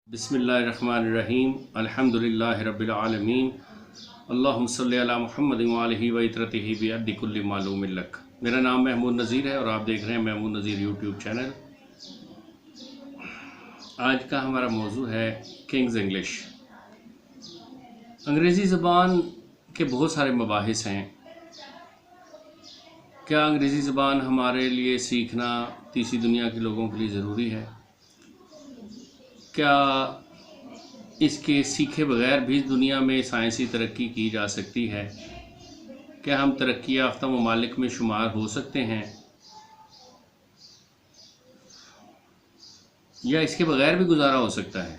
बिस्मिल्लाहिर्रहमानिर्रहीम अल्हम्दुलिल्लाहि रब्बिल आलमीन अल्लाहुम्मा सल्लि अला मुहम्मदिन व आलिहि व इत्रतिहि बिअद्दि कुल्लि मालूमिन लक। मेरा नाम महमूद नज़ीर है और आप देख रहे हैं महमूद नज़ीर यूट्यूब चैनल। आज का हमारा मौजू है किंग्स इंग्लिश। अंग्रेज़ी ज़बान के बहुत सारे मबाहिस हैं। क्या अंग्रेज़ी ज़बान हमारे लिए सीखना तीसरी दुनिया के लोगों के लिए ज़रूरी है? क्या इसके सीखे बगैर भी दुनिया में साइंसी तरक्की की जा सकती है? क्या हम तरक्की याफ्ता ममालिक में शुमार हो सकते हैं या इसके बगैर भी गुजारा हो सकता है?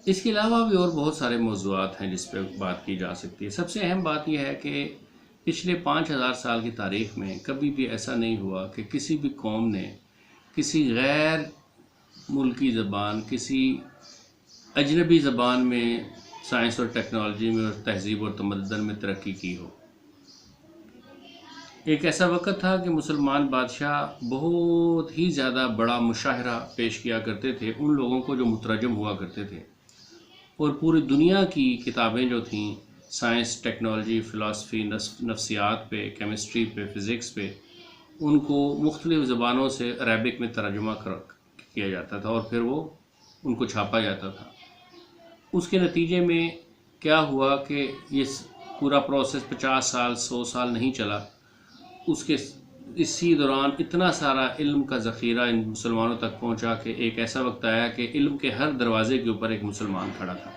इसके अलावा भी और बहुत सारे मौज़ूआत हैं जिस पर बात की जा सकती है। सबसे अहम बात यह है कि पिछले 5000 साल की तारीख़ में कभी भी ऐसा नहीं हुआ कि किसी भी कौम ने किसी गैर मुल्की ज़बान, किसी अजनबी ज़बान में साइंस और टेक्नोलॉजी में और तहज़ीब और तमद्दुन में तरक्की की हो। एक ऐसा वक्त था कि मुसलमान बादशाह बहुत ही ज़्यादा बड़ा मुशाहरा पेश किया करते थे उन लोगों को जो मुतरजम हुआ करते थे, और पूरी दुनिया की किताबें जो थीं साइंस, टेक्नोलॉजी, फ़िलासफ़ी, नफ्सियात पे, केमिस्ट्री पे, फ़िज़िक्स पे, उनको मुख्तलिफ़ ज़बानों से अरबिक में तर्जुमा किया जाता था और फिर वो उनको छापा जाता था। उसके नतीजे में क्या हुआ कि ये पूरा प्रोसेस 50 साल 100 साल नहीं चला। उसके इसी दौरान इतना सारा इल्म का ज़ख़ीरा इन मुसलमानों तक पहुंचा कि एक ऐसा वक्त आया कि इल्म के हर दरवाज़े के ऊपर एक मुसलमान खड़ा था।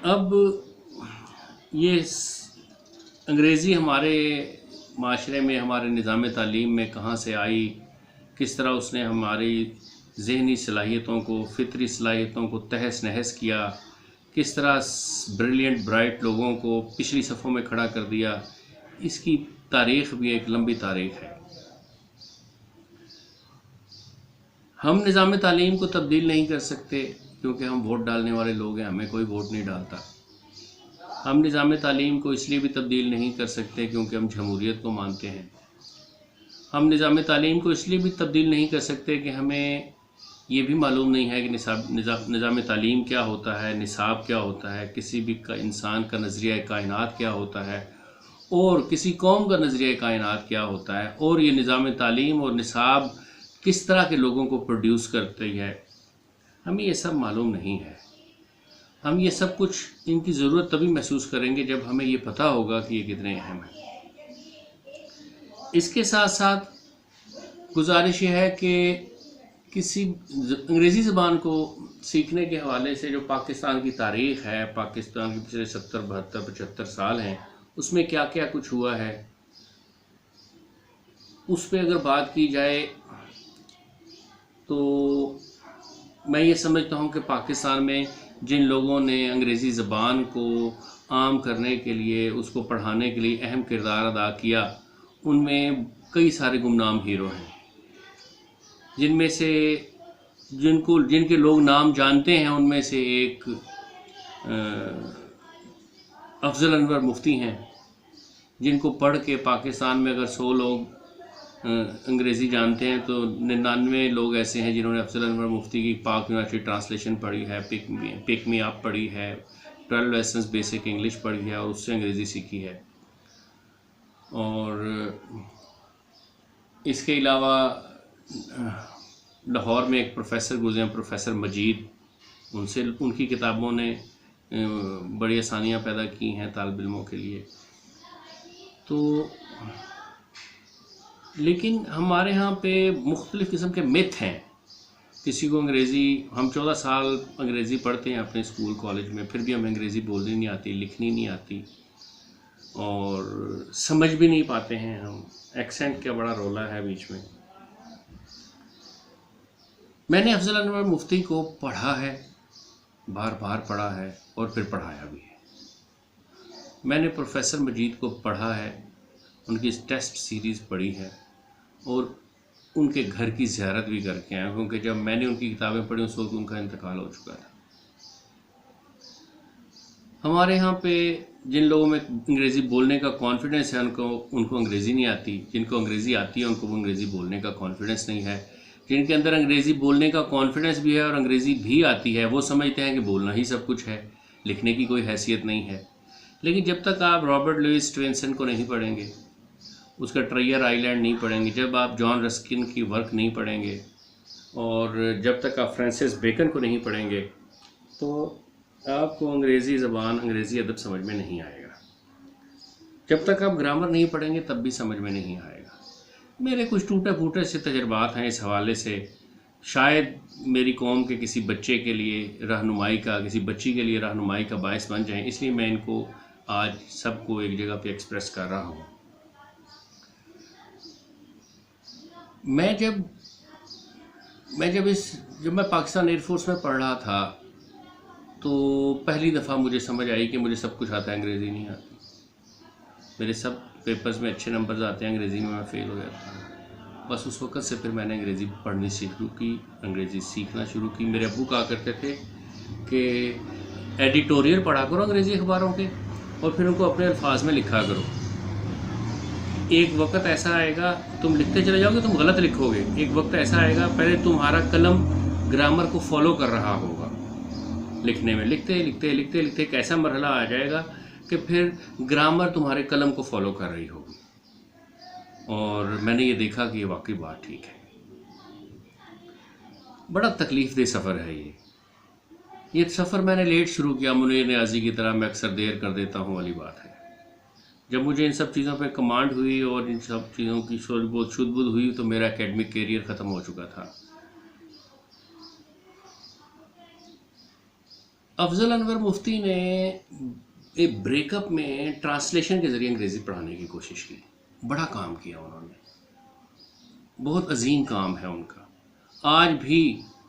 अब ये अंग्रेज़ी हमारे माशरे में, हमारे निज़ाम तालीम में कहाँ से आई, किस तरह उसने हमारी ज़हनी सलाहियतों को, फ़ितरी सलाहियतों को तहस नहस किया, किस तरह ब्रिलियंट ब्राइट लोगों को पिछली सफ़ों में खड़ा कर दिया, इसकी तारीख़ भी एक लंबी तारीख़ है। हम निज़ाम तालीम को तब्दील नहीं कर सकते क्योंकि हम वोट डालने वाले लोग हैं, हमें कोई वोट नहीं डालता। हम निज़ाम तालीम को इसलिए भी तब्दील नहीं कर सकते क्योंकि हम जमहूरियत को मानते हैं। हम निज़ाम तालीम को इसलिए भी तब्दील नहीं कर सकते कि हमें ये भी मालूम नहीं है कि निज़ाम तालीम क्या होता है, निसाब क्या होता है, किसी भी इंसान का नज़रिया कायनात क्या होता है और किसी कौम का नज़रिया कायनात क्या होता है, और ये निज़ाम तालीम और निसाब किस तरह के लोगों को प्रोड्यूस करती है, हमें ये सब मालूम नहीं है। हम ये सब कुछ इनकी ज़रूरत तभी महसूस करेंगे जब हमें ये पता होगा कि ये कितने अहम हैं। इसके साथ साथ गुजारिश ये है कि किसी अंग्रेज़ी ज़बान को सीखने के हवाले से जो पाकिस्तान की तारीख़ है, पाकिस्तान के पिछले 70, 72, 75 साल हैं, उसमें क्या क्या कुछ हुआ है, उस पर अगर बात की जाए तो मैं ये समझता हूँ कि पाकिस्तान में जिन लोगों ने अंग्रेज़ी ज़बान को आम करने के लिए, उसको पढ़ाने के लिए अहम किरदार अदा किया, उनमें कई सारे गुमनाम हीरो हैं, जिनमें से जिनके लोग नाम जानते हैं उनमें से एक अफजल अनवर मुफ्ती हैं, जिनको पढ़ के पाकिस्तान में अगर 100 लोग अंग्रेज़ी जानते हैं तो 99 लोग ऐसे हैं जिन्होंने अफजल अनवर मुफ्ती की पाक यूनिवर्सिटी ट्रांसलेशन पढ़ी है, पिक मी अप पढ़ी है, 12 लेसन्स बेसिक इंग्लिश पढ़ी है और उससे अंग्रेज़ी सीखी है। और इसके अलावा लाहौर में एक प्रोफ़ेसर गुज़रे हैं, प्रोफ़ेसर मजीद, उनकी किताबों ने बड़ी आसानियाँ पैदा की हैं तालिब इल्मों के लिए। तो लेकिन हमारे यहाँ पे मुख्तलिफ़ किस्म के मिथ हैं। किसी को अंग्रेज़ी, हम 14 साल अंग्रेज़ी पढ़ते हैं अपने स्कूल कॉलेज में, फिर भी हमें अंग्रेज़ी बोलनी नहीं आती, लिखनी नहीं आती और समझ भी नहीं पाते हैं हम। एक्सेंट का बड़ा रोला है बीच में। मैंने अफजल अनवर मुफ्ती को पढ़ा है, बार बार पढ़ा है और फिर पढ़ाया भी है। मैंने प्रोफ़ेसर मजीद को पढ़ा है, उनकी टेस्ट सीरीज़ पढ़ी है और उनके घर की ज़ियारत भी करके आया, क्योंकि जब मैंने उनकी किताबें पढ़ी उस वक्त उनका इंतकाल हो चुका था। हमारे यहाँ पे जिन लोगों में अंग्रेज़ी बोलने का कॉन्फिडेंस है उनको अंग्रेज़ी नहीं आती, जिनको अंग्रेज़ी आती है उनको अंग्रेज़ी बोलने का कॉन्फिडेंस नहीं है। जिनके अंदर अंग्रेज़ी बोलने का कॉन्फिडेंस भी है और अंग्रेज़ी भी आती है, वो समझते हैं कि बोलना ही सब कुछ है, लिखने की कोई हैसियत नहीं है। लेकिन जब तक आप रॉबर्ट लुइस स्टीवेंसन को नहीं पढ़ेंगे, उसका ट्रेजर आइलैंड नहीं पढ़ेंगे, जब आप जॉन रस्किन की वर्क नहीं पढ़ेंगे और जब तक आप फ्रांसिस बेकन को नहीं पढ़ेंगे, तो आपको अंग्रेज़ी ज़बान, अंग्रेज़ी अदब समझ में नहीं आएगा। जब तक आप ग्रामर नहीं पढ़ेंगे तब भी समझ में नहीं आएगा। मेरे कुछ टूटे फूटे से तजर्बात हैं इस हवाले से, शायद मेरी कौम के किसी बच्चे के लिए रहनुमाई का, किसी बच्ची के लिए रहनुमाई का बायस बन जाएं, इसलिए मैं इनको आज सबको एक जगह पे एक्सप्रेस कर रहा हूँ। जब मैं पाकिस्तान एयरफोर्स में पढ़ रहा था तो पहली दफ़ा मुझे समझ आई कि मुझे सब कुछ आता है, अंग्रेज़ी नहीं आती। मेरे सब पेपर्स में अच्छे नंबर्स आते हैं, अंग्रेज़ी में मैं फ़ेल हो जाता हूँ। बस उस वक़्त से फिर मैंने अंग्रेज़ी पढ़नी शुरू की, अंग्रेज़ी सीखना शुरू की। मेरे अब्बू कहा करते थे कि एडिटोरियल पढ़ा करो अंग्रेज़ी अखबारों के और फिर उनको अपने अल्फाज में लिखा करो। एक वक्त ऐसा आएगा तुम लिखते चले जाओगे, तुम गलत लिखोगे। एक वक्त ऐसा आएगा पहले तुम्हारा कलम ग्रामर को फॉलो कर रहा होगा, लिखने में लिखते लिखते एक ऐसा मरहला आ जाएगा कि फिर ग्रामर तुम्हारे कलम को फॉलो कर रही होगी। और मैंने ये देखा कि ये वाकई बात ठीक है। बड़ा तकलीफ़ दे सफ़र है ये सफ़र मैंने लेट शुरू किया, मुनीर नियाज़ी की तरह मैं अक्सर देर कर देता हूँ वाली बात है। जब मुझे इन सब चीज़ों पे कमांड हुई और इन सब चीज़ों की शुद्ध हुई तो मेरा एकेडमिक कैरियर ख़त्म हो चुका था। अफजल अनवर मुफ्ती ने एक ब्रेकअप में ट्रांसलेशन के ज़रिए अंग्रेज़ी पढ़ाने की कोशिश की। बड़ा काम किया उन्होंने, बहुत अजीम काम है उनका। आज भी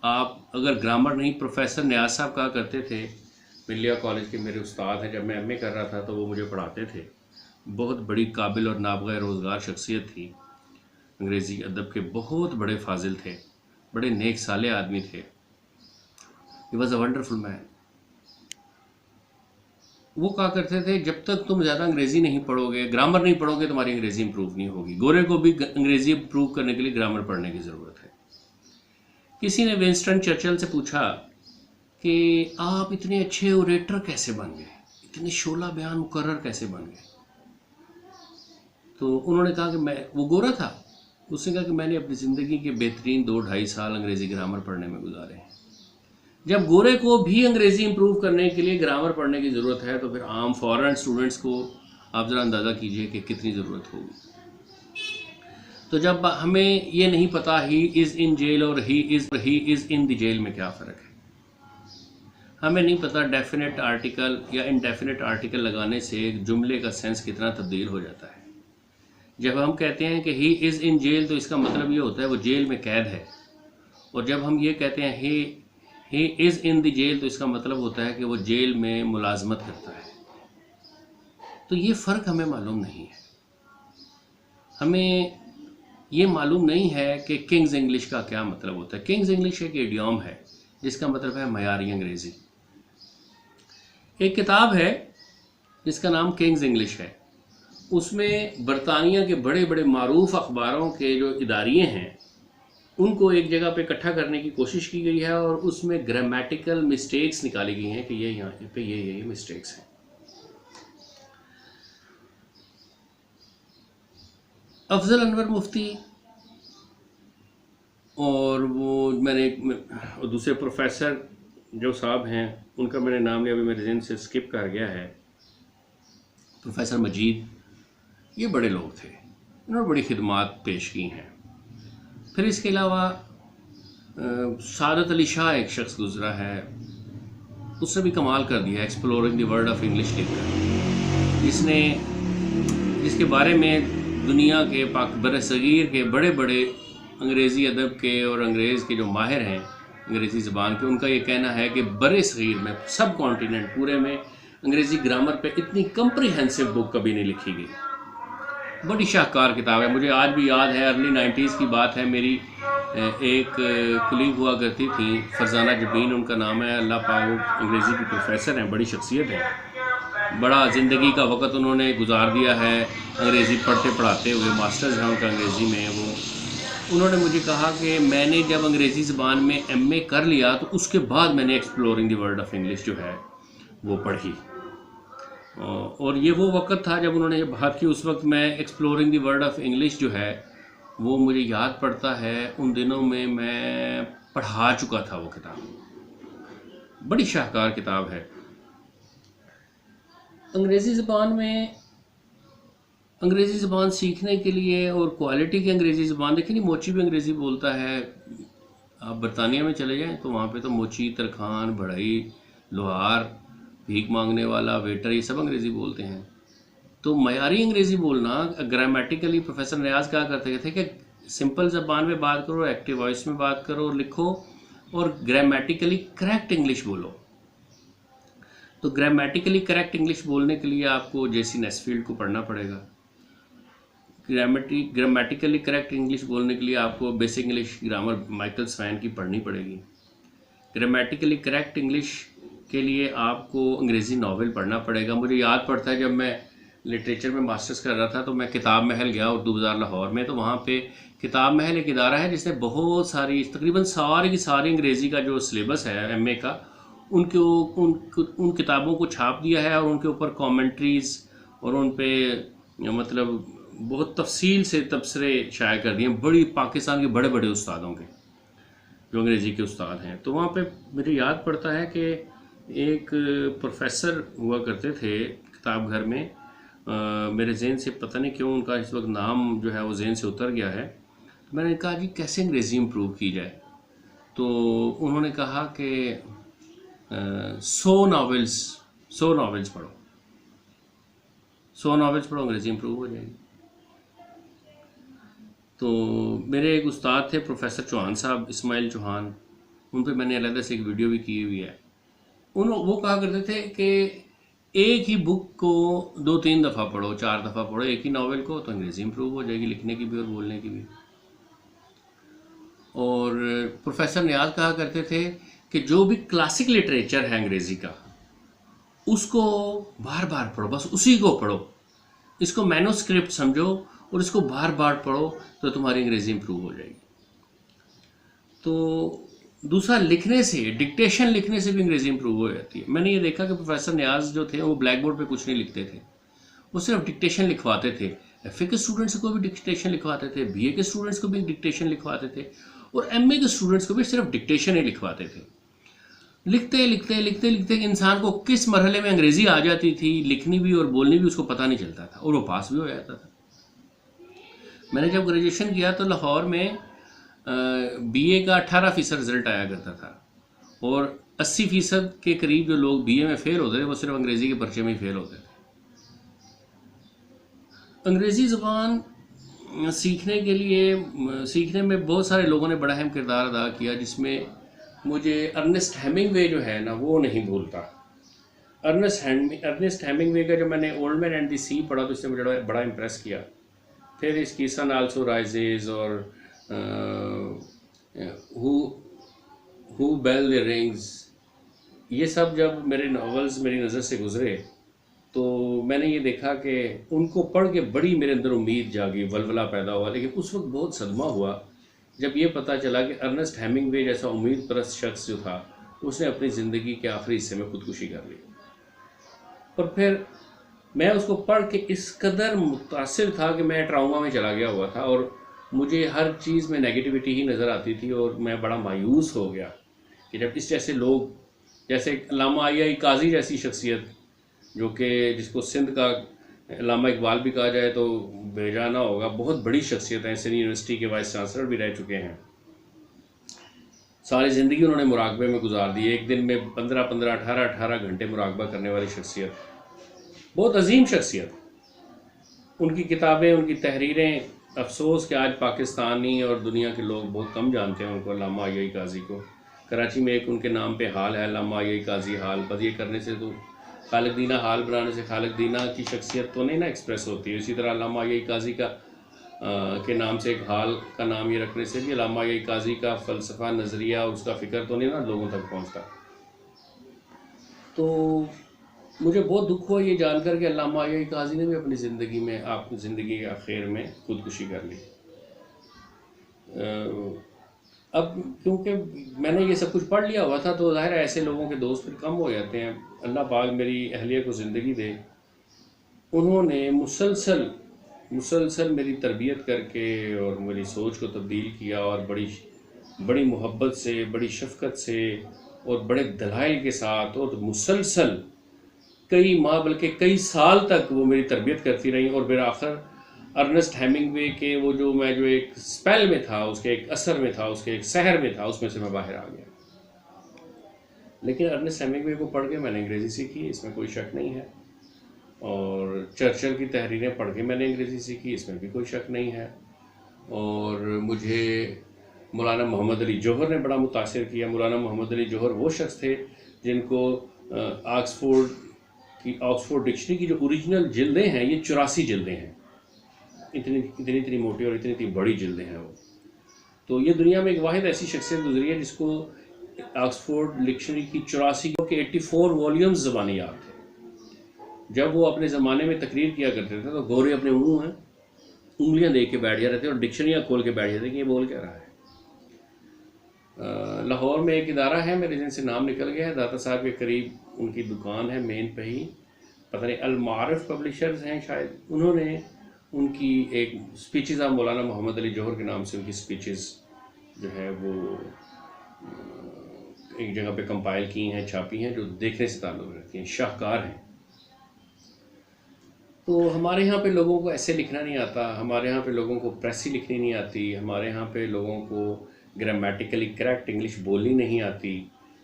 आप अगर ग्रामर नहीं, प्रोफेसर नियाज़ साहब कहा करते थे, मिलिया कॉलेज के मेरे उस्ताद हैं, जब मैं एमए कर रहा था तो वो मुझे पढ़ाते थे। बहुत बड़ी काबिल और नाबग़ा रोज़गार शख्सियत थी, अंग्रेज़ी अदब के बहुत बड़े फाजिल थे, बड़े नेक साले आदमी थे। He was a wonderful man. वो कहा करते थे जब तक तुम ज़्यादा अंग्रेज़ी नहीं पढ़ोगे, ग्रामर नहीं पढ़ोगे, तुम्हारी अंग्रेज़ी इंप्रूव नहीं होगी। गोरे को भी अंग्रेज़ी इंप्रूव करने के लिए ग्रामर पढ़ने की ज़रूरत है। किसी ने विंस्टन चर्चिल से पूछा कि आप इतने अच्छे ओरेटर कैसे बन गए, इतने शोला बयान मुकर्रर कैसे बन गए। तो उन्होंने कहा कि वो गोरा था, उसने कहा कि मैंने अपनी ज़िंदगी के बेहतरीन 2-2.5 साल अंग्रेज़ी ग्रामर पढ़ने में गुजारे हैं। जब गोरे को भी अंग्रेज़ी इंप्रूव करने के लिए ग्रामर पढ़ने की ज़रूरत है तो फिर आम फॉरेन स्टूडेंट्स को आप ज़रा अंदाज़ा कीजिए कि कितनी ज़रूरत होगी। तो जब हमें ये नहीं पता ही इज़ इन जेल और he is in the jail में क्या फ़र्क है, हमें नहीं पता डेफिनेट आर्टिकल या इनडेफिनेट आर्टिकल लगाने से एक जुमले का सेंस कितना तब्दील हो जाता है। जब हम कहते हैं कि ही इज़ इन जेल तो इसका मतलब ये होता है वो जेल में कैद है, और जब हम ये कहते हैं he is in the jail तो इसका मतलब होता है कि वो जेल में मुलाजमत करता है। तो ये फ़र्क हमें मालूम नहीं है। हमें ये मालूम नहीं है कि किंग्स इंग्लिश का क्या मतलब होता है। किंग्स इंग्लिश एक इडियम है जिसका मतलब है मयारी अंग्रेज़ी। एक किताब है जिसका नाम किंग्स इंग्लिश है, उसमें बरतानिया के बड़े बड़े मारूफ अखबारों के जो इदारिये हैं उनको एक जगह पे इकट्ठा करने की कोशिश की गई है और उसमें ग्रामेटिकल मिस्टेक्स निकाली गई हैं कि ये यहाँ पे ये मिस्टेक्स हैं। अफजल अनवर मुफ्ती और वो दूसरे प्रोफेसर जो साहब हैं उनका मैंने नाम लिया, अभी मेरे ज़हन से स्किप कर गया है, प्रोफेसर मजीद, ये बड़े लोग थे, उन्होंने बड़ी खिदमात पेश की हैं। फिर इसके अलावा सादत अली शाह एक शख्स गुज़रा है, उसने भी कमाल कर दिया exploring the world of English लिखकर, जिसके बारे में दुनिया के बरसगीर के बड़े बड़े अंग्रेज़ी अदब के और अंग्रेज़ के जो माहिर हैं अंग्रेज़ी ज़बान के, उनका ये कहना है कि बरसगीर में, सब कॉन्टिनेंट पूरे में अंग्रेज़ी ग्रामर पे इतनी कम्प्रीहेंसिव बुक कभी नहीं लिखी गई। बड़ी शाहकार किताब है। मुझे आज भी याद है, अर्ली 90s की बात है, मेरी एक कुलीग हुआ करती थी, फरजाना जबीन उनका नाम है, अल्लाह पाक, अंग्रेज़ी की प्रोफेसर हैं, बड़ी शख्सियत है। बड़ा ज़िंदगी का वक़्त उन्होंने गुजार दिया है अंग्रेज़ी पढ़ते पढ़ाते हुए, मास्टर्स हैं उनका अंग्रेज़ी में वो। उन्होंने मुझे कहा कि मैंने जब अंग्रेज़ी ज़बान में एमए कर लिया तो उसके बाद मैंने exploring the world of English जो है वो पढ़ी। और ये वो वक़्त था जब उन्होंने बात की, उस वक्त मैं exploring the world of English जो है वो मुझे याद पड़ता है। उन दिनों में मैं पढ़ा चुका था वो किताब, बड़ी शाहकार किताब है। अंग्रेज़ी ज़बान में, अंग्रेज़ी ज़बान सीखने के लिए और क्वालिटी की अंग्रेज़ी ज़बान, देखिए नहीं, मोची भी अंग्रेज़ी बोलता है। आप बरतानिया में चले जाएं तो वहाँ पे तो मोची, तरखान, बढ़ई, लोहार, भीख मांगने वाला, वेटर, ये सब अंग्रेज़ी बोलते हैं। तो मयारी अंग्रेज़ी बोलना, ग्रामेटिकली प्रोफेसर नियाज कहा करते थे कि सिंपल ज़बान में बात करो, एक्टिव वॉइस में बात करो, लिखो, और ग्रामेटिकली करेक्ट इंग्लिश बोलो। तो ग्रामेटिकली करेक्ट इंग्लिश बोलने के लिए आपको जेसी नेस्फील्ड को पढ़ना पड़ेगा। ग्रामेटिकली करेक्ट इंग्लिश बोलने के लिए आपको basic English grammar Michael swan की पढ़नी पड़ेगी। ग्रामेटिकली करेक्ट इंग्लिश के लिए आपको अंग्रेज़ी नावल पढ़ना पड़ेगा। मुझे याद पड़ता है जब मैं लिटरेचर में मास्टर्स कर रहा था तो मैं किताब महल गया उर्दू बाज़ार लाहौर में। तो वहाँ पे किताब महल एक इदारा है जिसने बहुत सारी, तकरीबन सारी की सारी अंग्रेज़ी का जो सिलेबस है एमए का, उन किताबों को छाप दिया है और उनके ऊपर कमेंट्रीज़ और उन पे मतलब बहुत तफसील से तबसरे शाया कर दिए, बड़ी पाकिस्तान के बड़े बड़े उस्तादों के, जो अंग्रेज़ी के उस्ताद हैं। तो वहाँ पे मुझे याद पड़ता है कि एक प्रोफेसर हुआ करते थे किताब घर में, मेरे जहन से पता नहीं क्यों उनका इस वक्त नाम जो है वो जहन से उतर गया है। तो मैंने कहा जी कैसे अंग्रेज़ी इम्प्रूव की जाए। तो उन्होंने कहा कि 100 नावल्स पढ़ो, 100 नावल्स पढ़ो, अंग्रेज़ी इम्प्रूव हो जाएगी। तो मेरे एक उस्ताद थे प्रोफेसर चौहान साहब, इस्माइल चौहान, उन पर मैंने अलग से एक वीडियो भी की हुई है। वो कहा करते थे कि एक ही बुक को 2-3 दफ़ा पढ़ो, 4 दफ़ा पढ़ो एक ही नावल को, तो अंग्रेज़ी इम्प्रूव हो जाएगी, लिखने की भी और बोलने की भी। और प्रोफेसर नियाज कहा करते थे कि जो भी क्लासिक लिटरेचर है अंग्रेज़ी का, उसको बार बार पढ़ो, बस उसी को पढ़ो, इसको मैन्युस्क्रिप्ट समझो और इसको बार बार पढ़ो तो तुम्हारी अंग्रेज़ी इम्प्रूव हो जाएगी। तो दूसरा, लिखने से, डिक्टेशन लिखने से भी अंग्रेज़ी इंप्रूव हो जाती है। मैंने ये देखा कि प्रोफेसर नियाज जो थे वो ब्लैक बोर्ड पे कुछ नहीं लिखते थे, वो सिर्फ डिक्टेशन लिखवाते थे। एफए के स्टूडेंट्स को भी डिक्टेशन लिखवाते थे, बीए के स्टूडेंट्स को भी डिक्टेशन लिखवाते थे, और एमए के स्टूडेंट्स को भी सिर्फ डिक्टेशन ही लिखवाते थे। लिखते लिखते लिखते लिखते इंसान को किस मरहले में अंग्रेज़ी आ जाती थी, लिखनी भी और बोलनी भी, उसको पता नहीं चलता था, और वो पास भी हो जाता था। मैंने जब ग्रेजुएशन किया तो लाहौर में बीए का 18% रिज़ल्ट आया करता था, और 80% के करीब जो लोग बीए में फ़ेल होते थे वो सिर्फ अंग्रेज़ी के पर्चे में ही फ़ेल होते थे। अंग्रेज़ी ज़बान सीखने के लिए, सीखने में बहुत सारे लोगों ने बड़ा अहम किरदार अदा किया, जिसमें मुझे अर्नेस्ट हेमिंगवे जो है ना वो नहीं भूलता। अर्नेस्ट हेमिंगवे का जब मैंने ओल्ड मैन एंड द सी पढ़ा तो इसने मुझे बड़ा इम्प्रेस किया। फिर इसकी सन आल्सो राइजेज और हु बेल द रिंग्स, ये सब जब मेरे नॉवेल्स मेरी नज़र से गुजरे तो मैंने ये देखा कि उनको पढ़ के बड़ी मेरे अंदर उम्मीद जागी, वलवला पैदा हुआ। लेकिन उस वक्त बहुत सदमा हुआ जब ये पता चला कि अर्नेस्ट हेमिंगवे जैसा उम्मीद परस्त शख्स जो था उसने अपनी ज़िंदगी के आखिरी हिस्से में खुदकुशी कर ली। और फिर मैं उसको पढ़ के इस कदर मुतासिर था कि मैं ट्राउमा में चला गया हुआ था, और मुझे हर चीज़ में नेगेटिविटी ही नज़र आती थी, और मैं बड़ा मायूस हो गया कि जब इस जैसे लोग, जैसे अल्लामा आई काजी जैसी शख्सियत, जो कि जिसको सिंध का अल्लामा इकबाल भी कहा जाए तो बेजाना होगा, बहुत बड़ी शख्सियत है, सिंध यूनिवर्सिटी के वाइस चांसलर भी रह चुके हैं, सारी ज़िंदगी उन्होंने मुराकबे में गुजार दी, एक दिन में 15-15, 18-18 घंटे मुराकबा करने वाली शख्सियत, बहुत अजीम शख्सियत। उनकी किताबें, उनकी तहरीरें, अफसोस कि आज पाकिस्तानी और दुनिया के लोग बहुत कम जानते हैं उनको, अल्लामा आई काजी को। कराची में एक उनके नाम पे हाल है, अल्लामा आई काजी हाल। बस ये करने से तो खालिद दीना हाल बनाने से खालिद दीना की शख्सियत तो नहीं ना एक्सप्रेस होती है। इसी तरह अल्लामा आई काजी का के नाम से एक हाल का नाम ये रखने से भी अल्लामा आई काजी का फ़लसफ़ा, नज़रिया और उसका फ़िक्र तो नहीं ना लोगों तक पहुँचता। तो मुझे बहुत दुख हुआ ये जानकर कि अल्लामा अय्यूबी काजी ने भी अपनी ज़िंदगी में ज़िंदगी के आखिर में खुदकुशी कर ली। अब क्योंकि मैंने ये सब कुछ पढ़ लिया हुआ था तो ज़ाहिर है ऐसे लोगों के दोस्त फिर कम हो जाते हैं। अल्लाह पाक मेरी अहलिया को ज़िंदगी दे। उन्होंने मुसलसल मुसलसल मेरी तरबियत करके और मेरी सोच को तब्दील किया और बड़ी बड़ी मोहब्बत से, बड़ी शफ़क़त से और बड़े दलाइल के साथ और मुसलसल कई माह बल्कि कई साल तक वो मेरी तरबियत करती रही। और फिर आखिर अर्नेस्ट हेमिंगवे के वो जो एक स्पेल में था, उसके एक असर में था, उसके एक सहर में था, उसमें से मैं बाहर आ गया। लेकिन अर्नेस्ट हेमिंगवे को पढ़ के मैंने अंग्रेज़ी सीखी, इसमें कोई शक नहीं है। और चर्चिल की तहरीरें पढ़ के मैंने अंग्रेज़ी सीखी, इसमें भी कोई शक नहीं है। और मुझे मौलाना मोहम्मद अली जौहर ने बड़ा मुतासिर किया। मौलाना मोहम्मद अली जौहर वो शख्स थे जिनको ऑक्सफोर्ड डिक्शनरी की जो ओरिजिनल जिल्दें हैं, ये 84 जिल्दें हैं। इतनी मोटी और इतनी बड़ी जिल्दें हैं वो। तो ये दुनिया में एक वाहिद ऐसी शख्सियत गुजरी है जिसको ऑक्सफोर्ड डिक्शनरी की 84 के 84 वॉल्यूम्स ज़बानी याद थे। जब वो अपने ज़माने में तकरीर किया करते थे तो गोरे अपने मुंह में उंगलियां देख के बैठ जाते थे और डिक्शनरियाँ खोल के बैठ जाते कि ये बोल क्या रहा है। लाहौर में एक इदारा है, मेरे जिनसे नाम निकल गया है, दाता साहब के करीब उनकी दुकान है मेन पे ही, पता नहीं अल मारिफ पब्लिशर्स हैं शायद। उन्होंने उनकी एक स्पीचेज़ ऑफ मौलाना मोहम्मद अली जौहर के नाम से उनकी स्पीचेज़ जो है वो एक जगह पे कंपाइल की हैं, छापी हैं, जो देखने से ताल्लुक़ रखती हैं, शाहकार हैं। तो हमारे यहाँ पे लोगों को ऐसे लिखना नहीं आता, हमारे यहाँ पे लोगों को प्रेसी लिखनी नहीं आती, हमारे यहाँ पे लोगों को ग्रामेटिकली करेक्ट इंग्लिश बोलनी नहीं आती,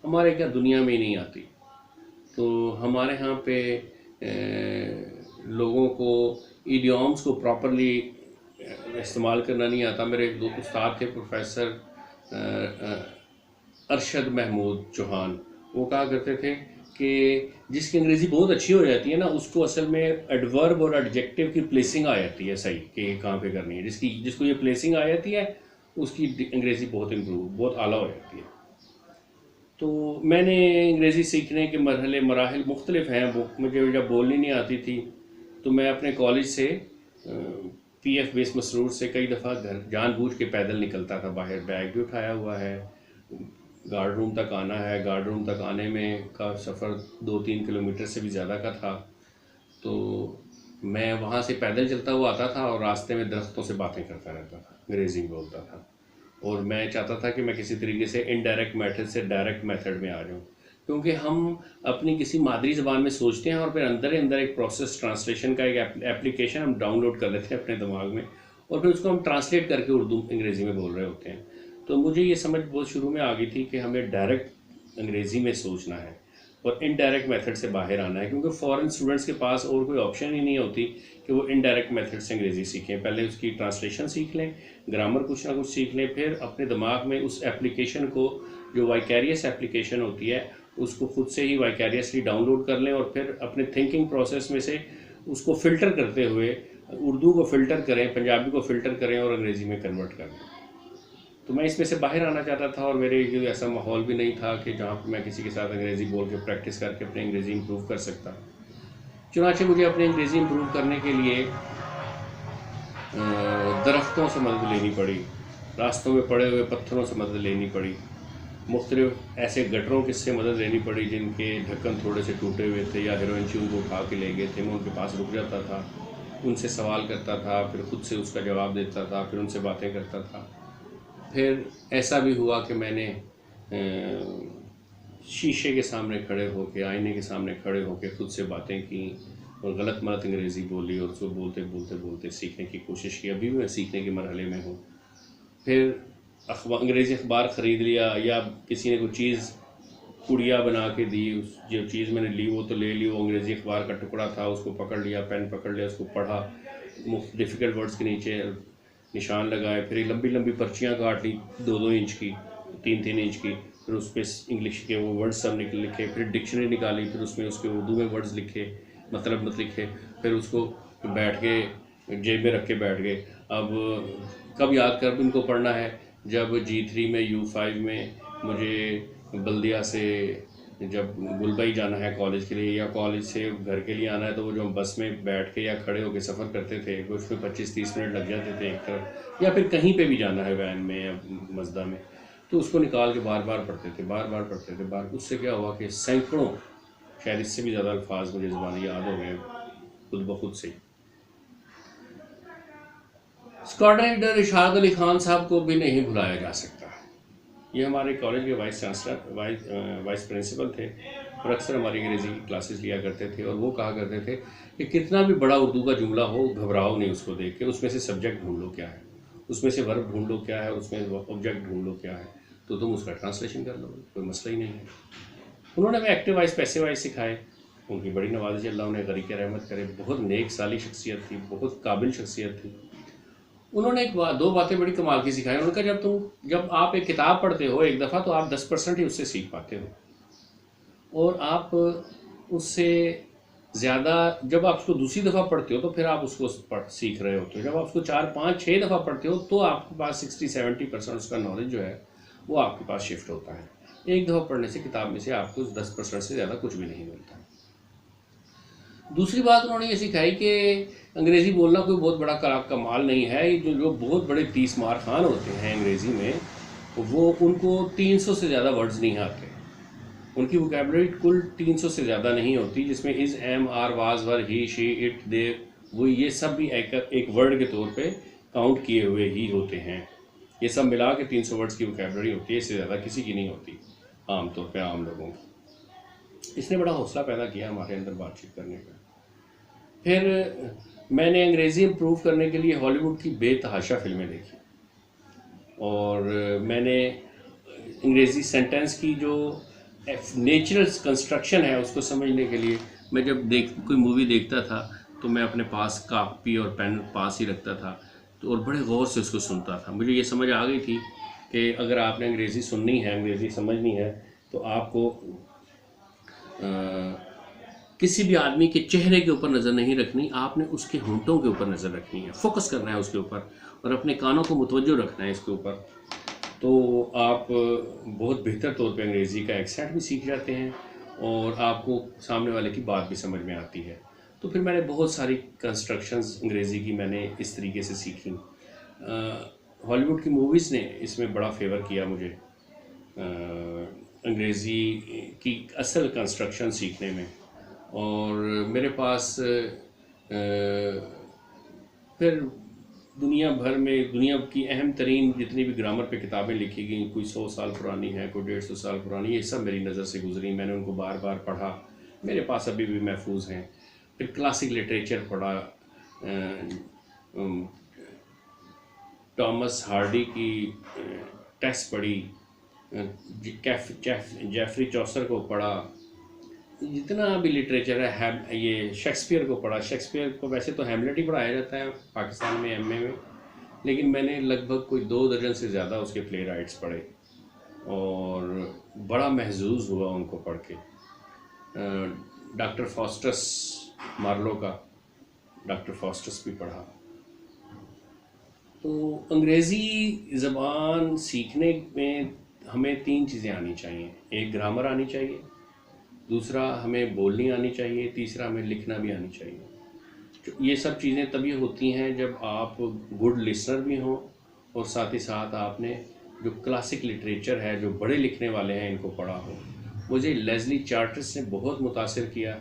हमारे क्या दुनिया में ही नहीं आती। तो हमारे यहाँ पे लोगों को इडियम्स को प्रॉपरली इस्तेमाल करना नहीं आता। मेरे एक दो उस्ताद थे, प्रोफेसर अरशद महमूद चौहान, वो कहा करते थे कि जिसकी अंग्रेज़ी बहुत अच्छी हो जाती है ना, उसको असल में एडवर्ब और एडजेक्टिव की प्लेसिंग आ जाती है सही कि कहाँ पे करनी है। जिसको ये प्लेसिंग आ जाती है उसकी अंग्रेज़ी बहुत आला हो जाती है। तो मैंने अंग्रेज़ी सीखने के मराहिल मुख्तलिफ हैं। मुझे जब बोलनी नहीं आती थी तो मैं अपने कॉलेज से PF बेस मसरूर से कई दफ़ा घर जानबूझ के पैदल निकलता था बाहर, बैग भी उठाया हुआ है, गार्ड रूम तक आना है, गार्ड रूम तक आने में का सफ़र 2-3 किलोमीटर से भी ज़्यादा का था। तो मैं वहाँ से पैदल चलता हुआ आता था और रास्ते में दरख्तों से बातें करता रहता था, अंग्रेज़ी में बोलता था। और मैं चाहता था कि मैं किसी तरीके से इनडायरेक्ट मेथड से डायरेक्ट मेथड में आ जाऊँ, क्योंकि हम अपनी किसी मादरी ज़बान में सोचते हैं और फिर अंदर ही अंदर एक प्रोसेस ट्रांसलेशन का एक एप्लीकेशन हम डाउनलोड कर लेते हैं अपने दिमाग में, और फिर उसको हम ट्रांसलेट करके उर्दू अंग्रेज़ी में बोल रहे होते हैं। तो मुझे ये समझ बहुत शुरू में आ गई थी कि हमें डायरेक्ट अंग्रेज़ी में सोचना है और इनडायरेक्ट मेथड से बाहर आना है, क्योंकि फ़ॉरेन स्टूडेंट्स के पास और कोई ऑप्शन ही नहीं होती कि वो इनडायरेक्ट मेथड से अंग्रेज़ी सीखें। पहले उसकी ट्रांसलेशन सीख लें, ग्रामर कुछ ना कुछ सीख लें, फिर अपने दिमाग में उस एप्लीकेशन को, जो वाइकेरियस एप्लीकेशन होती है, उसको खुद से ही वाइकेरियसली डाउनलोड कर लें और फिर अपने थिंकिंग प्रोसेस में से उसको फ़िल्टर करते हुए उर्दू को फ़िल्टर करें, पंजाबी को फ़िल्टर करें और अंग्रेज़ी में कन्वर्ट करें। तो मैं इसमें से बाहर आना चाहता था और मेरे लिए ऐसा माहौल भी नहीं था कि जहाँ पर मैं किसी के साथ अंग्रेज़ी बोल के प्रैक्टिस करके अपनी अंग्रेज़ी इम्प्रूव कर सकता। चुनांचे मुझे अपनी अंग्रेज़ी इम्प्रूव करने के लिए दरख्तों से मदद लेनी पड़ी, रास्तों में पड़े हुए पत्थरों से मदद लेनी पड़ी, मुख्तलिफ ऐसे गटरों किससे मदद लेनी पड़ी जिनके ढक्कन थोड़े से टूटे हुए थे या हीरोइन उनको उठा के ले गए थे। मैं उनके पास रुक जाता था, उनसे सवाल करता था, फिर ख़ुद से उसका जवाब देता था, फिर उनसे बातें करता था। फिर ऐसा भी हुआ कि मैंने शीशे के सामने खड़े होकर, आईने के सामने खड़े होकर ख़ुद से बातें की और गलत मलत अंग्रेज़ी बोली और उसको बोलते बोलते बोलते सीखने की कोशिश की। अभी भी मैं सीखने के मरहले में हूँ। फिर अंग्रेज़ी अखबार ख़रीद लिया, या किसी ने कोई चीज़ पुड़िया बना के दी, उस जो चीज़ मैंने ली वो तो ले ली, वो अंग्रेज़ी अखबार का टुकड़ा था, उसको पकड़ लिया, पेन पकड़ लिया, उसको पढ़ा, डिफ़िकल्ट वर्ड्स के नीचे निशान लगाए, फिर लंबी लंबी पर्चियाँ काट ली 2-2 इंच की, 3-3 इंच की, फिर उस पर इंग्लिश के वो वर्ड्स सब लिखे, फिर डिक्शनरी निकाली, फिर उसमें उसके उर्दू में वर्ड्स लिखे, मतलब मत लिखे, फिर उसको बैठ के जेब में रख के बैठ गए। अब कब याद कर इनको पढ़ना है, जब G3 में U5 में मुझे बल्दिया से जब गुलबई जाना है कॉलेज के लिए या कॉलेज से घर के लिए आना है, तो वो जो हम बस में बैठ के या खड़े होकर सफ़र करते थे, उसमें 25-30 मिनट लग जाते थे एक तरफ, या फिर कहीं पे भी जाना है वैन में या मज़दा में, तो उसको निकाल के बार बार पढ़ते थे, बार बार पढ़ते थे बार। उससे क्या हुआ कि सैकड़ों, शायद इससे भी ज़्यादा अल्फाज मुझे ज़बानी याद हो गए खुद ब खुद से। स्क्वाड्रन लीडर इरशाद अली खान साहब को भी नहीं भुलाया जा सकता। ये हमारे कॉलेज के वाइस चांसलर, वाइस प्रिंसिपल थे, और अक्सर हमारी अंग्रेज़ी की क्लासेस लिया करते थे, और वो कहा करते थे कि कितना भी बड़ा उर्दू का जुमला हो, घबराओ नहीं उसको देख के, उसमें से सब्जेक्ट ढूंढ लो क्या है, उसमें से वर्ब ढूंढ लो क्या है, उसमें ऑब्जेक्ट ढूंढ लो क्या है, तो तुम उसका ट्रांसलेशन कर लो, कोई मसला ही नहीं है। उन्होंने हमें एक्टिव वाइज पैसिव वाइज सिखाए। उनकी बड़ी नवाज़ी, अल्लाह उन्हें गरीक रहमत करे, बहुत नेक साली शख्सियत थी, बहुत काबिल शख्सियत थी। उन्होंने दो बातें बड़ी कमाल की सिखाई। उन्होंने कहा जब आप एक किताब पढ़ते हो एक दफ़ा, तो आप 10% ही उससे सीख पाते हो, और आप उससे ज़्यादा जब आप उसको दूसरी दफ़ा पढ़ते हो तो फिर आप उसको सीख रहे होते हो। जब आप उसको 4-5-6 दफ़ा पढ़ते हो तो आपके पास 60-70% उसका नॉलेज जो है वो आपके पास शिफ्ट होता है। एक दफ़ा पढ़ने से किताब में से आपको 10% से ज़्यादा कुछ भी नहीं मिलता। दूसरी बात उन्होंने ये सिखाई कि अंग्रेज़ी बोलना कोई बहुत बड़ा कमाल नहीं है। जो बहुत बड़े 30 मार खान होते हैं अंग्रेज़ी में, वो उनको 300 से ज़्यादा वर्ड्स नहीं आते। उनकी वोकैबुलरी कुल 300 से ज़्यादा नहीं होती, जिसमें is, am, are, was, were, he, she, it, they, वो ये सब भी एक वर्ड के तौर पे काउंट किए हुए ही होते हैं। ये सब मिला के 300 वर्ड्स की वोकैबुलरी होती है, इससे ज़्यादा किसी की नहीं होती आम तौर पे आम लोगों की। इसने बड़ा हौसला पैदा किया हमारे अंदर बातचीत करने का। फिर मैंने अंग्रेज़ी इम्प्रूव करने के लिए हॉलीवुड की बेतहाशा फिल्में देखी, और मैंने अंग्रेज़ी सेंटेंस की जो नेचुरल कंस्ट्रक्शन है उसको समझने के लिए मैं जब कोई मूवी देखता था तो मैं अपने पास कापी और पेन पास ही रखता था, तो और बड़े गौर से उसको सुनता था। मुझे ये समझ आ गई थी कि अगर आपने अंग्रेज़ी सुननी है, अंग्रेज़ी समझनी है, तो आपको किसी भी आदमी के चेहरे के ऊपर नज़र नहीं रखनी, आपने उसके होंठों के ऊपर नज़र रखनी है, फोकस करना है उसके ऊपर, और अपने कानों को मुतवज्जो रखना है इसके ऊपर। तो आप बहुत बेहतर तौर पे अंग्रेज़ी का एक्सेंट भी सीख जाते हैं, और आपको सामने वाले की बात भी समझ में आती है। तो फिर मैंने बहुत सारी कंस्ट्रक्शंस अंग्रेज़ी की मैंने इस तरीके से सीखी। हॉलीवुड की मूवीज़ ने इसमें बड़ा फेवर किया मुझे, अंग्रेज़ी की असल कंस्ट्रक्शन सीखने में। और मेरे पास फिर दुनिया भर में दुनिया की अहम तरीन जितनी भी ग्रामर पे किताबें लिखी गई, कोई 100 साल पुरानी है, कोई 150 साल पुरानी, ये सब मेरी नज़र से गुजरी। मैंने उनको बार बार पढ़ा, मेरे पास अभी भी महफूज हैं। फिर क्लासिक लिटरेचर पढ़ा, टॉमस हार्डी की टेस्ट पढ़ी, जेफरी चौसर को पढ़ा, जितना भी लिटरेचर है, ये शेक्सपियर को पढ़ा। शेक्सपियर को वैसे तो हैमलेट ही पढ़ाया जाता है पाकिस्तान में एमए में, लेकिन मैंने लगभग कोई 2 दर्जन से ज़्यादा उसके प्ले राइट्स पढ़े, और बड़ा महजूज हुआ उनको पढ़ के। डॉक्टर फॉस्टस मार्लो का डॉक्टर फॉस्टस भी पढ़ा। तो अंग्रेज़ी ज़बान सीखने में हमें 3 चीज़ें आनी चाहिए। एक, ग्रामर आनी चाहिए, दूसरा हमें बोलनी आनी चाहिए, तीसरा हमें लिखना भी आनी चाहिए। ये सब चीज़ें तभी होती हैं जब आप गुड लिसनर भी हों, और साथ ही साथ आपने जो क्लासिक लिटरेचर है, जो बड़े लिखने वाले हैं, इनको पढ़ा हो। मुझे लेस्ली चार्टिस ने बहुत मुतासिर किया,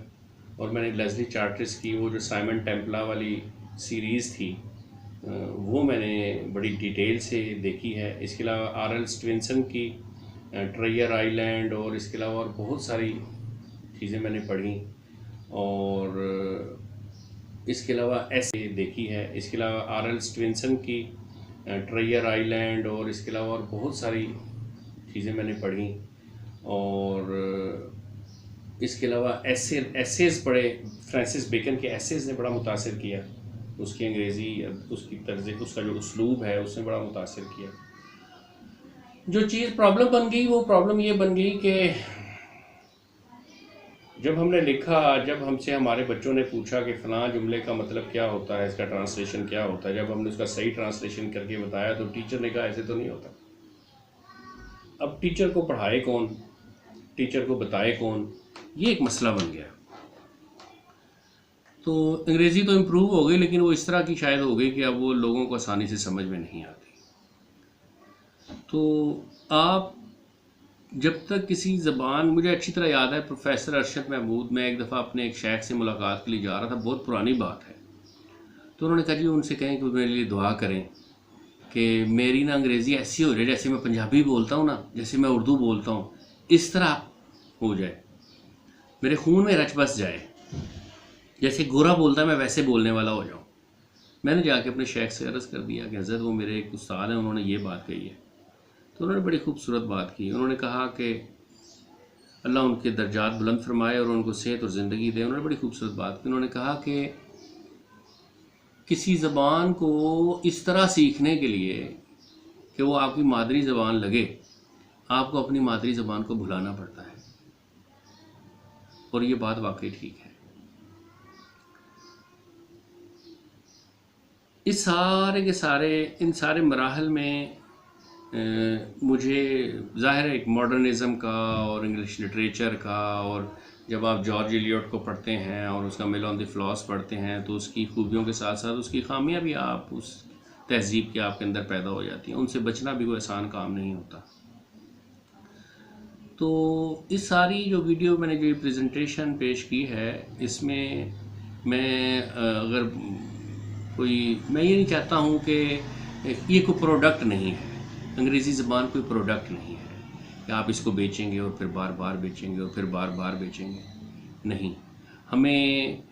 और मैंने लेस्ली चार्टिस की वो जो साइमन टेम्पला वाली सीरीज़ थी वो मैंने बड़ी डिटेल से देखी है। इसके अलावा आर.एल. स्टीवेंसन की ट्रेजर आइलैंड, और इसके अलावा और बहुत सारी चीज़ें मैंने पढ़ी, और इसके अलावा ऐसे देखी है। इसके अलावा आर.एल. स्टीवेंसन की ट्रेजर आइलैंड, और इसके अलावा और बहुत सारी चीज़ें मैंने पढ़ी, और इसके अलावा एसेज पढ़े। फ्रांसिस बेकन के एसेज ने बड़ा मुतासिर किया, उसकी अंग्रेज़ी, उसकी तर्ज, उसका जो उसलूब है, उसने बड़ा मुतासिर किया। जो चीज़ प्रॉब्लम बन गई, वो प्रॉब्लम ये बन गई कि जब हमने लिखा, जब हमसे हमारे बच्चों ने पूछा कि फ़लाँ जुमले का मतलब क्या होता है, इसका ट्रांसलेशन क्या होता है, जब हमने उसका सही ट्रांसलेशन करके बताया तो टीचर ने कहा ऐसे तो नहीं होता। अब टीचर को पढ़ाए कौन? टीचर को बताए कौन, ये एक मसला बन गया। तो अंग्रेज़ी तो इम्प्रूव हो गई, लेकिन वो इस तरह की शायद हो गई कि अब वो लोगों को आसानी से समझ में नहीं आती। तो आप जब तक किसी ज़बान, मुझे अच्छी तरह याद है प्रोफेसर अरशद महमूद, मैं एक दफ़ा अपने एक शेख से मुलाकात के लिए जा रहा था, बहुत पुरानी बात है। तो उन्होंने कहा जी उनसे कहें कि मेरे लिए दुआ करें कि मेरी ना अंग्रेज़ी ऐसी हो जाए जैसे मैं पंजाबी बोलता हूँ ना, जैसे मैं उर्दू बोलता हूँ, इस तरह हो जाए, मेरे खून में रच बस जाए, जैसे गोरा बोलता है मैं वैसे बोलने वाला हो जाऊँ। मैंने जाके अपने शेख से अर्ज़ कर दिया कि हज़रत वो मेरे एक उस्ताद हैं, उन्होंने ये बात कही है। तो उन्होंने बड़ी खूबसूरत बात की। उन्होंने कहा कि अल्लाह उनके दर्जात बुलंद फरमाए और उनको सेहत और ज़िंदगी दे। उन्होंने बड़ी खूबसूरत बात की। उन्होंने कहा कि किसी ज़बान को इस तरह सीखने के लिए कि वो आपकी मादरी ज़बान लगे, आपको अपनी मादरी ज़बान को भुलाना पड़ता है। और ये बात वाकई ठीक है। इस सारे के सारे, इन सारे मराहल में मुझे ज़ाहिर है एक मॉडर्निज़म का और इंग्लिश लिटरेचर का, और जब आप जॉर्ज एलियट को पढ़ते हैं और उसका मिल ऑन द फ्लॉस पढ़ते हैं तो उसकी खूबियों के साथ साथ उसकी खामियां भी आप उस तहजीब के आपके अंदर पैदा हो जाती हैं। उनसे बचना भी कोई आसान काम नहीं होता। तो इस सारी जो वीडियो मैंने जो प्रेजेंटेशन पेश की है, इसमें मैं अगर कोई, मैं ये नहीं चाहता हूँ कि ये कोई प्रोडक्ट नहीं है, अंग्रेज़ी ज़बान कोई प्रोडक्ट नहीं है कि आप इसको बेचेंगे और फिर बार बार बेचेंगे और फिर बार बार बेचेंगे। नहीं, हमें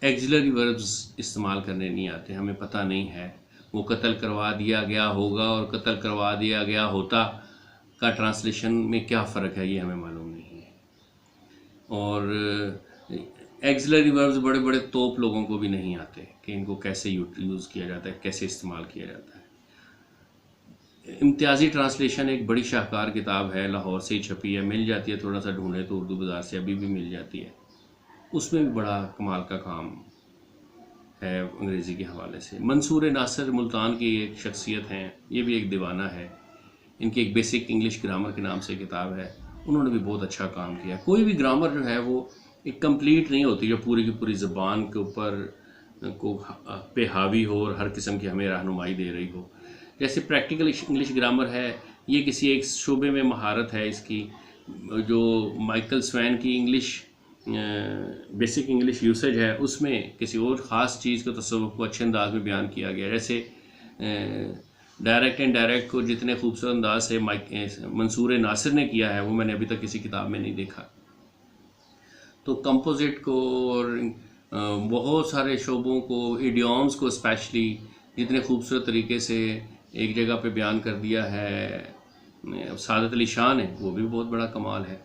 एक्सिलरी वर्ब्स इस्तेमाल करने नहीं आते, हमें पता नहीं है। वो कत्ल करवा दिया गया होगा और कत्ल करवा दिया गया होता का ट्रांसलेशन में क्या फ़र्क है, ये हमें मालूम नहीं है। और एक्सिलरी वर्ब्स बड़े बड़े तोप लोगों को भी नहीं आते कि इनको कैसे यूज़ किया जाता है, कैसे इस्तेमाल किया जाता है। इम्तियाज़ी ट्रांसलेशन एक बड़ी शाहकार किताब है, लाहौर से ही छपी है, मिल जाती है, थोड़ा सा ढूंढे तो उर्दू बाज़ार से अभी भी मिल जाती है। उसमें भी बड़ा कमाल का काम है अंग्रेज़ी के हवाले से। मंसूर नासिर मुल्तान की एक शख्सियत हैं, ये भी एक दीवाना है। इनकी एक बेसिक इंग्लिश ग्रामर के नाम से किताब है, उन्होंने भी बहुत अच्छा काम किया। कोई भी ग्रामर जो है वो एक कंप्लीट नहीं होती जो पूरी की पूरी ज़बान के ऊपर को पे हावी हो और हर किस्म की हमें रहनुमाई दे रही हो। जैसे प्रैक्टिकल इंग्लिश ग्रामर है, ये किसी एक शोबे में महारत है इसकी। जो माइकल स्वैन की इंग्लिश बेसिक इंग्लिश यूसेज है, उसमें किसी और ख़ास चीज़ को, तस्वुर को अच्छे अंदाज में बयान किया गया। जैसे डायरेक्ट एंड डायरेक्ट को जितने खूबसूरत अंदाज से मंसूर नासिर ने किया है, वो मैंने अभी तक किसी किताब में नहीं देखा। तो कंपोजिट को और बहुत सारे शोबों को, इडियम्स को स्पेशली जितने खूबसूरत तरीके से एक जगह पे बयान कर दिया है सादत अली शाह ने, वो भी बहुत बड़ा कमाल है।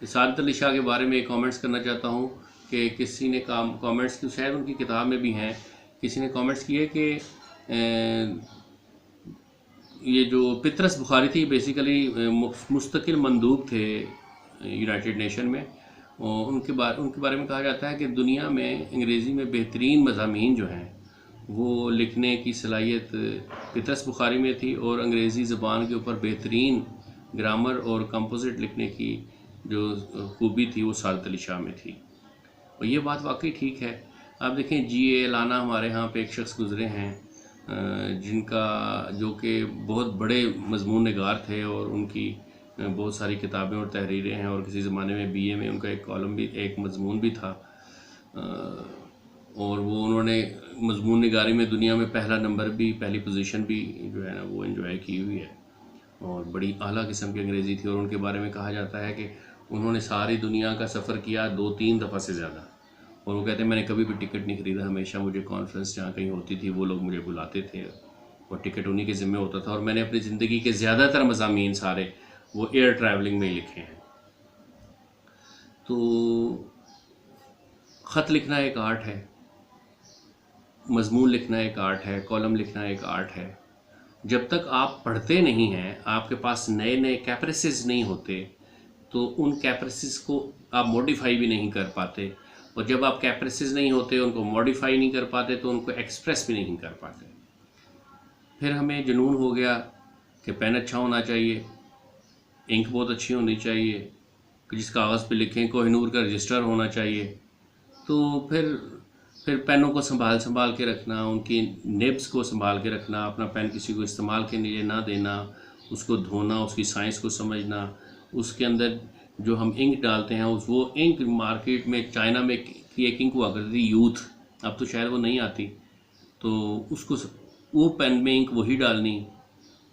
सादत अली शाह के बारे में कमेंट्स करना चाहता हूँ कि किसी ने कमेंट्स की, शायद उनकी किताब में भी हैं, किसी ने कमेंट्स किए कि ये जो पितरस बुखारी थी बेसिकली मुस्तकिल मंदूब थे यूनाइटेड नेशन में, और उनके बारे में कहा जाता है कि दुनिया में अंग्रेज़ी में बेहतरीन मज़ामीन जो हैं वो लिखने की सलाहियत पितरस बुखारी में थी, और अंग्रेज़ी ज़बान के ऊपर बेहतरीन ग्रामर और कंपोजिट लिखने की जो खूबी थी वो सादत अली शाह में थी। और ये बात वाकई ठीक है। आप देखें G.A. लाना हमारे यहाँ पे एक शख्स गुज़रे हैं जिनका, जो कि बहुत बड़े मजमून निगार थे और उनकी बहुत सारी किताबें और तहरीरें हैं, और किसी ज़माने में BA में उनका एक कॉलम भी, एक मजमून भी था, और वो उन्होंने मजमून निगारी में दुनिया में पहला नंबर भी, पहली पोजीशन भी जो है ना वो एंजॉय की हुई है, और बड़ी आला किस्म की अंग्रेज़ी थी। और उनके बारे में कहा जाता है कि उन्होंने सारी दुनिया का सफ़र किया 2-3 दफ़ा से ज़्यादा, और वो कहते हैं मैंने कभी भी टिकट नहीं ख़रीदा, हमेशा मुझे कॉन्फ्रेंस जहाँ कहीं होती थी वो लोग मुझे बुलाते थे और टिकट उन्हीं के ज़िम्मे होता था। और मैंने अपनी ज़िंदगी के ज़्यादातर मज़ामीन सारे वो एयर ट्रैवलिंग में ही लिखे हैं। तो ख़त लिखना एक आर्ट है, मजमून लिखना एक आर्ट है, कॉलम लिखना एक आर्ट है। जब तक आप पढ़ते नहीं हैं, आपके पास नए नए कैप्रेसिस नहीं होते, तो उन कैप्रेसिस को आप मॉडिफाई भी नहीं कर पाते, और जब आप कैप्रेसिस नहीं होते, उनको मॉडिफाई नहीं कर पाते, तो उनको एक्सप्रेस भी नहीं कर पाते। फिर हमें जुनून हो गया कि पेन अच्छा होना चाहिए, इंक बहुत अच्छी होनी चाहिए, जिस कागज़ पे लिखें कोहिनूर का रजिस्टर होना चाहिए। तो फिर पेनों को संभाल संभाल के रखना, उनकी निब्स को संभाल के रखना, अपना पेन किसी को इस्तेमाल के लिए ना देना, उसको धोना, उसकी साइंस को समझना, उसके अंदर जो हम इंक डालते हैं वो इंक मार्केट में चाइना में की एक इंक हुआ करती थी यूथ, अब तो शायद वो नहीं आती, तो उसको वो पेन में इंक वही डालनी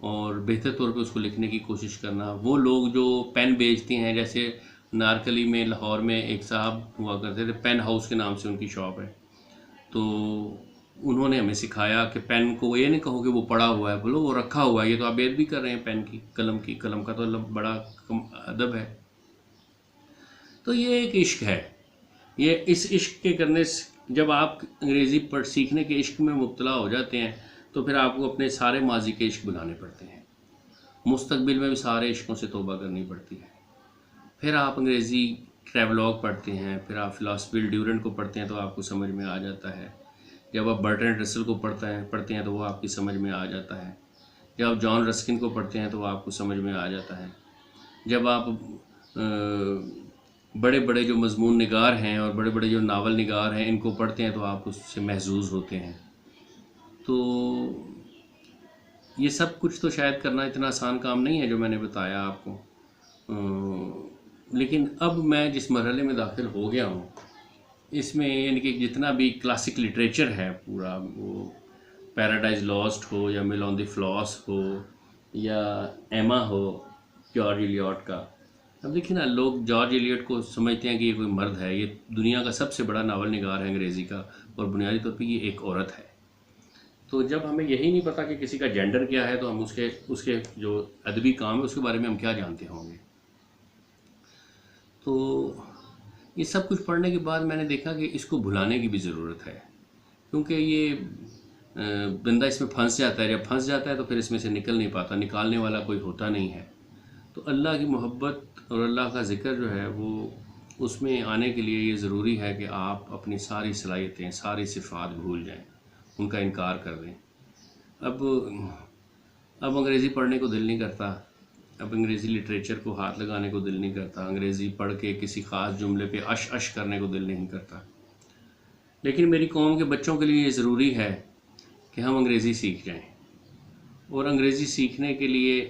और बेहतर तौर पे उसको लिखने की कोशिश करना। वो लोग जो पेन बेचते हैं, जैसे नारकली में लाहौर में एक साहब हुआ करते थे, पेन हाउस के नाम से उनकी शॉप है, तो उन्होंने हमें सिखाया कि पेन को ये नहीं कहो कि वो पड़ा हुआ है, बोलो वो रखा हुआ है, ये तो आप बेइज्जती भी कर रहे हैं पेन की, कलम का तो बड़ा अदब है। तो ये एक इश्क है, ये इस इश्क के करने से जब आप अंग्रेज़ी पढ़ सीखने के इश्क में मुब्तला हो जाते हैं तो फिर आपको अपने सारे माजी के इश्क भुलाने पड़ते हैं, मुस्तकबिल में भी सारे इश्कों से तौबा करनी पड़ती है। फिर आप अंग्रेज़ी ट्रैवलॉग पढ़ते हैं, फिर आप फ़िलॉसफी ड्यूरेंट को पढ़ते हैं तो आपको समझ में आ जाता है। जब आप बर्ट्रैंड रसल को पढ़ते हैं तो वो आपकी समझ में आ जाता है। जब आप जॉन रस्किन को पढ़ते हैं तो वो आपको समझ में आ जाता है। जब आप बड़े बड़े जो मज़मून निगार हैं और बड़े बड़े जो नावल निगार हैं इनको पढ़ते हैं तो आप उससे महजूज़ होते हैं। तो ये सब कुछ तो शायद करना इतना आसान काम नहीं है जो मैंने बताया आपको, लेकिन अब मैं जिस मरहले में दाखिल हो गया हूँ इसमें यानी कि जितना भी क्लासिक लिटरेचर है पूरा, वो पैराडाइज लॉस्ट हो या मिल ऑन द फ्लॉस हो या एमा हो जॉर्ज इलियट का। अब देखिए ना, लोग जॉर्ज इलियट को समझते हैं कि ये कोई मर्द है, ये दुनिया का सबसे बड़ा नावल निगार है अंग्रेज़ी का, और बुनियादी तौर पे ये एक औरत है। तो जब हमें यही नहीं पता कि किसी का जेंडर क्या है तो हम उसके जो अदबी काम है उसके बारे में हम क्या जानते होंगे। तो ये सब कुछ पढ़ने के बाद मैंने देखा कि इसको भुलाने की भी ज़रूरत है, क्योंकि ये बंदा इसमें फंस जाता है। जब फंस जाता है तो फिर इसमें से निकल नहीं पाता, निकालने वाला कोई होता नहीं है। तो अल्लाह की मोहब्बत और अल्लाह का ज़िक्र जो है वो उसमें आने के लिए ये ज़रूरी है कि आप अपनी सारी सलाहियतें, सारी सिफ़ात भूल जाएं, उनका इनकार कर दें। अब अंग्रेज़ी पढ़ने को दिल नहीं करता, अब अंग्रेज़ी लिटरेचर को हाथ लगाने को दिल नहीं करता, अंग्रेज़ी पढ़ के किसी ख़ास जुमले पे अश करने को दिल नहीं करता। लेकिन मेरी कौम के बच्चों के लिए ये ज़रूरी है कि हम अंग्रेज़ी सीख जाएं, और अंग्रेज़ी सीखने के लिए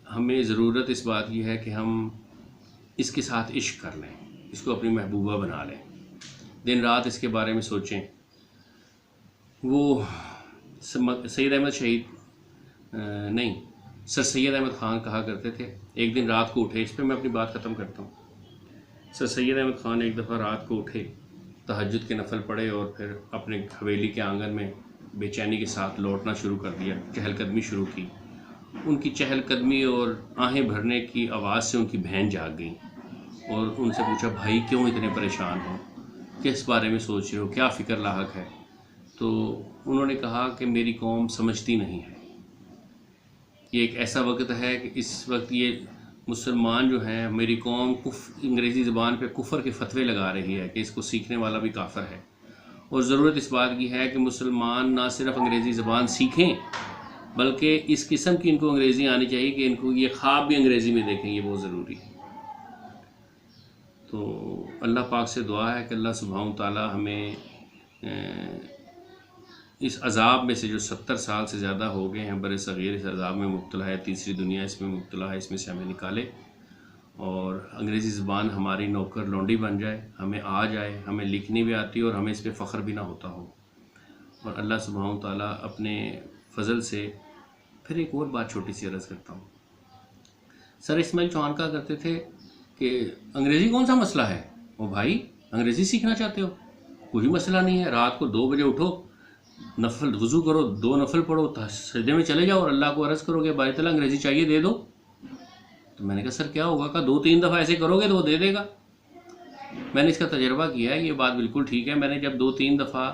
हमें ज़रूरत इस बात की है कि हम इसके साथ इश्क कर लें, इसको अपनी महबूबा बना लें, दिन रात इसके बारे में सोचें। वो सैयद अहमद शहीद नहीं, सर सैयद अहमद ख़ान कहा करते थे, एक दिन रात को उठे, इस पर मैं अपनी बात ख़त्म करता हूँ। सर सैयद अहमद ख़ान एक दफ़ा रात को उठे, तहज्जुद के नफल पढ़े और फिर अपने हवेली के आंगन में बेचैनी के साथ लौटना शुरू कर दिया, चहलकदमी शुरू की। उनकी चहलकदमी और आहें भरने की आवाज़ से उनकी बहन जाग गई और उनसे पूछा, भाई क्यों इतने परेशान हो, किस बारे में सोच रहे हो, क्या फ़िक्र लाहक है? तो उन्होंने कहा कि मेरी कौम समझती नहीं है, ये एक ऐसा वक्त है कि इस वक्त ये मुसलमान जो हैं, मेरी कौम अंग्रेज़ी ज़बान पे कुफ़र के फतवे लगा रही है कि इसको सीखने वाला भी काफिर है, और ज़रूरत इस बात की है कि मुसलमान ना सिर्फ अंग्रेज़ी ज़बान सीखें बल्कि इस किस्म की इनको अंग्रेज़ी आनी चाहिए कि इनको ये ख्वाब भी अंग्रेज़ी में देखें, ये बहुत ज़रूरी है। तो अल्लाह पाक से दुआ है कि अल्लाह सुब्हानहू तआला हमें इस अज़ाब में से जो 70 साल से ज़्यादा हो गए हैं बर सग़ीर इस अज़ाब में मुब्तला है, तीसरी दुनिया इसमें मुब्तला है, इसमें से हमें निकाले और अंग्रेज़ी ज़बान हमारी नौकर लौंडी बन जाए, हमें आ जाए, हमें लिखनी भी आती हो और हमें इस पर फ़ख्र भी ना होता हो। और अल्लाह सुब्हानहू तआला अपने फ़ज़ल से, फिर एक और बात छोटी सी अर्ज़ करता हूँ। सर इस्माइल चौहान कहा करते थे कि अंग्रेज़ी कौन सा मसला है, ओ भाई अंग्रेज़ी सीखना चाहते हो, कोई मसला नहीं है, रात को 2 बजे उठो, नफल वज़ू करो, 2 नफल पढ़ो, सजदे में चले जाओ और अल्लाह को अर्ज़ करो कि बारी ताला अंग्रेज़ी चाहिए दे दो। तो मैंने कहा सर क्या होगा? कहा 2-3 दफ़ा ऐसे करोगे तो वो दे देगा। मैंने इसका तजर्बा किया है, ये बात बिल्कुल ठीक है। मैंने जब 2-3 दफ़ा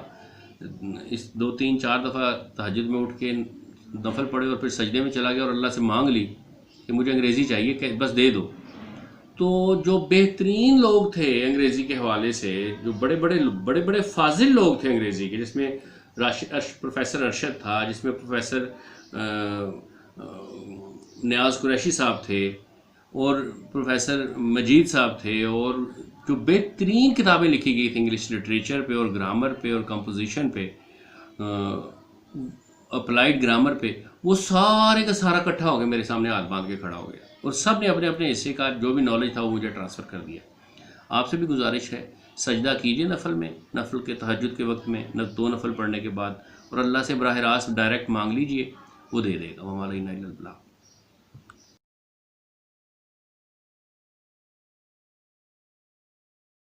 2-3-4 दफ़ा तहज्जुद में उठ के नफल पढ़े और फिर सजदे में चला गया और अल्लाह से मांग ली कि मुझे अंग्रेज़ी चाहिए, कि बस दे दो, तो जो बेहतरीन लोग थे अंग्रेज़ी के हवाले से, जो बड़े बड़े फाजिल लोग थे अंग्रेज़ी के, जिसमें प्रोफेसर अरशद था, जिसमें प्रोफेसर नियाज कुरैशी साहब थे और प्रोफेसर मजीद साहब थे, और जो बेहतरीन किताबें लिखी गई थी इंग्लिश लिटरेचर पे और ग्रामर पे और कंपोजिशन पे, अप्लाइड ग्रामर पे, वो सारे का सारा इकट्ठा हो गया मेरे सामने हाथ बांध के खड़ा हो गया, और सब ने अपने अपने हिस्से का जो भी नॉलेज था वो मुझे ट्रांसफ़र कर दिया। आपसे भी गुजारिश है, सजदा कीजिए नफल में, नफल के तहज्जुद के वक्त में, 2 नफल पढ़ने के बाद, और अल्लाह से बराह रास्त डायरेक्ट मांग लीजिए, वो दे देगा। वमा अलैना इल्लल बलाग।